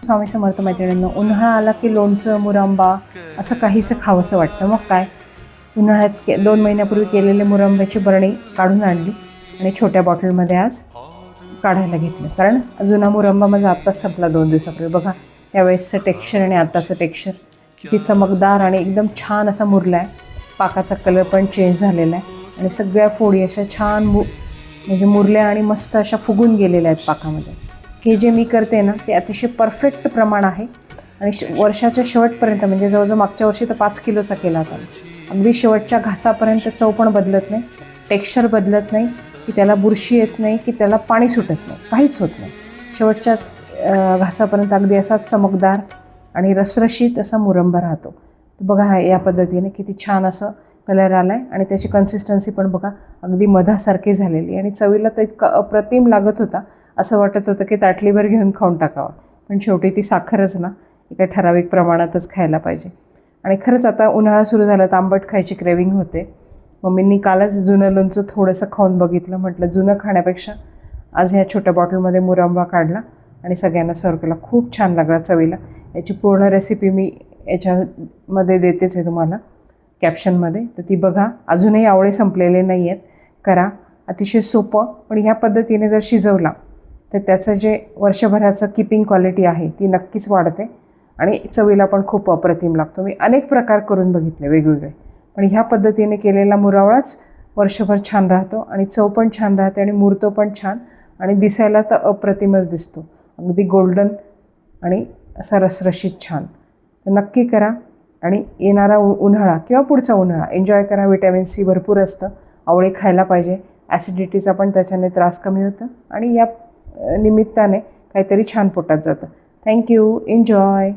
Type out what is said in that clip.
स्वामी समर्थ मैत्रिणींनो, उन्हाळा आला की लोणचं मुरंबा असं काहीसं खावंसं वाटतं. मग काय, उन्हाळ्यात 2 महिन्यापूर्वी केलेले मुरंब्याची बरणी काढून आणली आणि छोट्या बॉटलमध्ये आज काढायला घेतलं. कारण जुना मुरंबा माझा आत्ताच संपला 2 दिवसापूर्वी. बघा यावेळेसचं टेक्स्चर आणि आत्ताचं टेक्स्चर किती चमकदार आणि एकदम छान असा मुरला आहे. पाकाचा कलर पण चेंज झालेला आहे आणि सगळ्या फोडी अशा छान म्हणजे मुरल्या आणि मस्त अशा फुगून गेलेल्या आहेत पाकामध्ये. हे जे मी करते ना ते अतिशय परफेक्ट प्रमाण आहे आणि वर्षाच्या शेवटपर्यंत, म्हणजे जवळजवळ मागच्या वर्षी तर 5 किलोचा केला होता. अगदी शेवटच्या घासापर्यंत चव पण बदलत नाही, टेक्स्चर बदलत नाही, की त्याला बुरशी येत नाही, की त्याला पाणी सुटत नाही, काहीच होत नाही. शेवटच्या घासापर्यंत अगदी असा चमकदार आणि रसरशीत असा मुरंबा राहतो. बघा या पद्धतीने किती छान असं कलर आला आहे आणि त्याची कन्सिस्टन्सी पण बघा अगदी मधासारखी झालेली आणि चवीला तर इतका अप्रतिम लागत होता. असं वाटत होतं की ताटलीभर घेऊन खाऊन टाकावं, पण शेवटी ती साखरच ना, एका ठराविक प्रमाणातच खायला पाहिजे. आणि खरंच आता उन्हाळा सुरू झाला तर आंबट खायची क्रेविंग होते. मम्मींनी कालच जुनं लोणचं थोडंसं खाऊन बघितलं. म्हटलं जुनं खाण्यापेक्षा आज ह्या छोट्या बॉटलमध्ये मुरंबा काढला आणि सगळ्यांना सर्व केला. खूप छान लागला चवीला. याची पूर्ण रेसिपी मी याच्यामध्ये देतेच आहे तुम्हाला कॅप्शनमध्ये, तर ती बघा. अजूनही आवळे संपलेले नाही आहेत. करा, अतिशय सोपं, पण ह्या पद्धतीने जर शिजवला तर त्याचं जे वर्षभराचं कीपिंग क्वालिटी आहे ती नक्कीच वाढते आणि चवीला पण खूप अप्रतिम लागतो. मी अनेक प्रकार करून बघितले वेगवेगळे, पण ह्या पद्धतीने केलेला मुरावळाच वर्षभर छान राहतो आणि चव पण छान राहते आणि मुरतो पण छान आणि दिसायला तर अप्रतिमच दिसतो, अगदी गोल्डन आणि असा रसरशीत छान. तर नक्की करा आणि येणारा उन्हाळा किंवा पुढचा उन्हाळा एन्जॉय करा. व्हिटॅमिन सी भरपूर असतं, आवळे खायला पाहिजे. ॲसिडिटीचा पण त्याच्याने त्रास कमी होतं आणि या निमित्ताने काहीतरी छान पोटात जातं. थँक्यू. एन्जॉय.